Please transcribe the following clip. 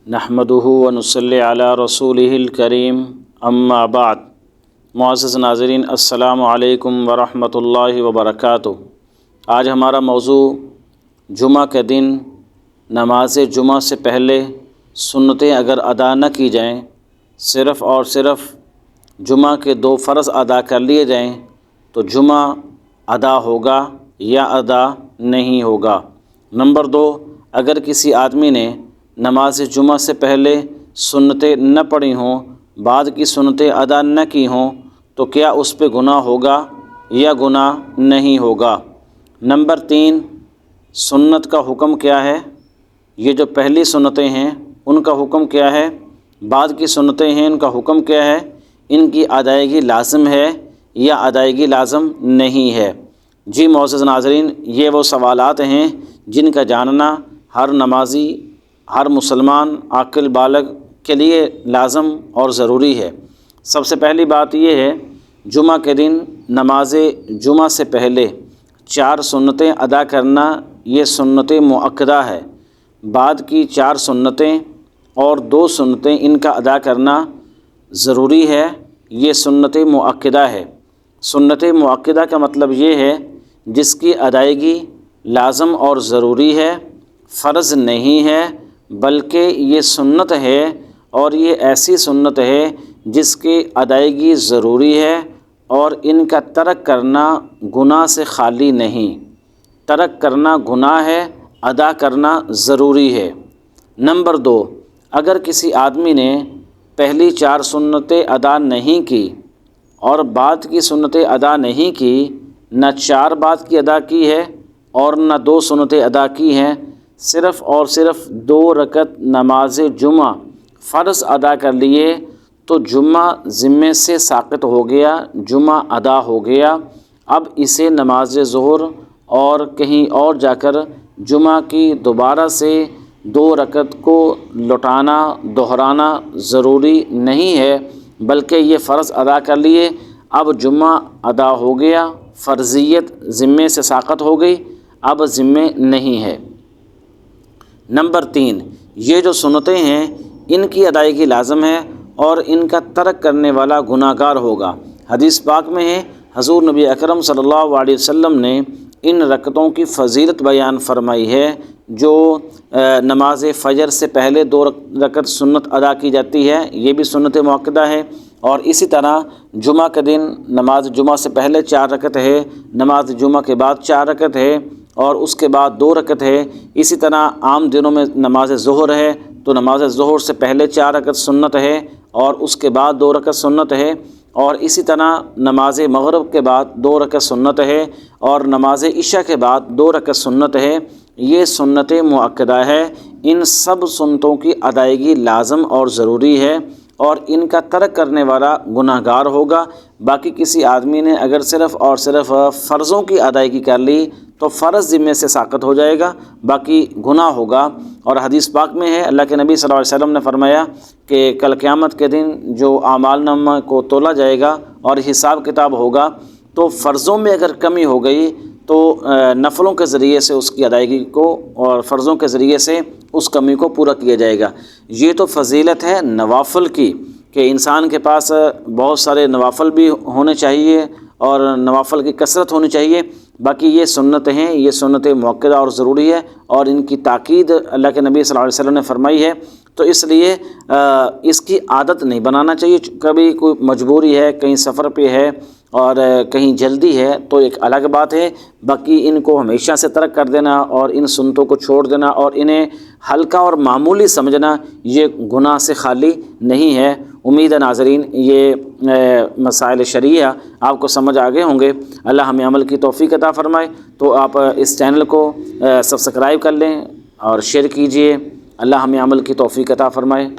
نحمدہ ونصلی علی رسولہ الکریم اما بعد۔ معزز ناظرین، السلام علیکم ورحمۃ اللہ وبرکاتہ۔ آج ہمارا موضوع جمعہ کے دن نماز جمعہ سے پہلے سنتیں اگر ادا نہ کی جائیں، صرف اور صرف جمعہ کے 2 فرض ادا کر لیے جائیں تو جمعہ ادا ہوگا یا ادا نہیں ہوگا۔ نمبر 2، اگر کسی آدمی نے نماز جمعہ سے پہلے سنتیں نہ پڑھی ہوں، بعد کی سنتیں ادا نہ کی ہوں، تو کیا اس پہ گناہ ہوگا یا گناہ نہیں ہوگا؟ نمبر 3، سنت کا حکم کیا ہے؟ یہ جو پہلی سنتیں ہیں ان کا حکم کیا ہے؟ بعد کی سنتیں ہیں ان کا حکم کیا ہے؟ ان کی ادائیگی لازم ہے یا ادائیگی لازم نہیں ہے؟ جی معزز ناظرین، یہ وہ سوالات ہیں جن کا جاننا ہر نمازی، ہر مسلمان عاقل بالغ کے لیے لازم اور ضروری ہے۔ سب سے پہلی بات یہ ہے، جمعہ کے دن نماز جمعہ سے پہلے 4 سنتیں ادا کرنا یہ سنت مؤکدہ ہے۔ بعد کی 4 سنتیں اور 2 سنتیں ان کا ادا کرنا ضروری ہے، یہ سنت مؤکدہ ہے۔ سنت مؤکدہ کا مطلب یہ ہے جس کی ادائیگی لازم اور ضروری ہے، فرض نہیں ہے، بلکہ یہ سنت ہے، اور یہ ایسی سنت ہے جس کی ادائیگی ضروری ہے، اور ان کا ترک کرنا گناہ سے خالی نہیں۔ ترک کرنا گناہ ہے، ادا کرنا ضروری ہے۔ نمبر 2، اگر کسی آدمی نے پہلی 4 سنتیں ادا نہیں کی اور بعد کی سنتیں ادا نہیں کی، نہ 4 بعد کی ادا کی ہے اور نہ 2 سنتیں ادا کی ہیں، صرف اور صرف 2 رکعت نماز جمعہ فرض ادا کر لیے، تو جمعہ ذمے سے ساقط ہو گیا، جمعہ ادا ہو گیا۔ اب اسے نماز ظہر اور کہیں اور جا کر جمعہ کی دوبارہ سے 2 رکعت کو لوٹانا، دہرانا ضروری نہیں ہے، بلکہ یہ فرض ادا کر لیے، اب جمعہ ادا ہو گیا، فرضیت ذمے سے ساقط ہو گئی، اب ذمے نہیں ہے۔ نمبر 3، یہ جو سنتیں ہیں ان کی ادائیگی لازم ہے اور ان کا ترک کرنے والا گناہ گار ہوگا۔ حدیث پاک میں ہے، حضور نبی اکرم صلی اللہ علیہ وسلم نے ان رکعتوں کی فضیلت بیان فرمائی ہے جو نماز فجر سے پہلے 2 رکعت سنت ادا کی جاتی ہے، یہ بھی سنت مؤکدہ ہے۔ اور اسی طرح جمعہ کے دن نماز جمعہ سے پہلے 4 رکعت ہے، نماز جمعہ کے بعد 4 رکعت ہے، اور اس کے بعد 2 رکعت ہے۔ اسی طرح عام دنوں میں نماز ظہر ہے تو نماز ظہر سے پہلے 4 رکعت سنت ہے اور اس کے بعد 2 رکعت سنت ہے، اور اسی طرح نماز مغرب کے بعد 2 رکعت سنت ہے، اور نماز عشاء کے بعد 2 رکعت سنت ہے۔ یہ سنت مؤکدہ ہے، ان سب سنتوں کی ادائیگی لازم اور ضروری ہے، اور ان کا ترک کرنے والا گناہ گار ہوگا۔ باقی کسی آدمی نے اگر صرف اور صرف فرضوں کی ادائیگی کر لی تو فرض ذمے سے ساقط ہو جائے گا، باقی گناہ ہوگا۔ اور حدیث پاک میں ہے، اللہ کے نبی صلی اللہ علیہ وسلم نے فرمایا کہ کل قیامت کے دن جو اعمال نامہ کو تولا جائے گا اور حساب کتاب ہوگا، تو فرضوں میں اگر کمی ہو گئی تو نفلوں کے ذریعے سے اس کی ادائیگی کو اور فرضوں کے ذریعے سے اس کمی کو پورا کیا جائے گا۔ یہ تو فضیلت ہے نوافل کی کہ انسان کے پاس بہت سارے نوافل بھی ہونے چاہیے اور نوافل کی کثرت ہونی چاہیے۔ باقی یہ سنت ہیں، یہ سنت مؤکدہ اور ضروری ہے، اور ان کی تاکید اللہ کے نبی صلی اللہ علیہ وسلم نے فرمائی ہے، تو اس لیے اس کی عادت نہیں بنانا چاہیے۔ کبھی کوئی مجبوری ہے، کہیں سفر پہ ہے اور کہیں جلدی ہے تو ایک الگ بات ہے، باقی ان کو ہمیشہ سے ترک کر دینا اور ان سنتوں کو چھوڑ دینا اور انہیں ہلکا اور معمولی سمجھنا یہ گناہ سے خالی نہیں ہے۔ امید ہے ناظرین یہ مسائل شرعیہ آپ کو سمجھ آ گئے ہوں گے۔ اللہ ہمیں عمل کی توفیق عطا فرمائے۔ تو آپ اس چینل کو سبسکرائب کر لیں اور شیئر کیجئے۔ اللہ ہمیں عمل کی توفیق عطا فرمائے۔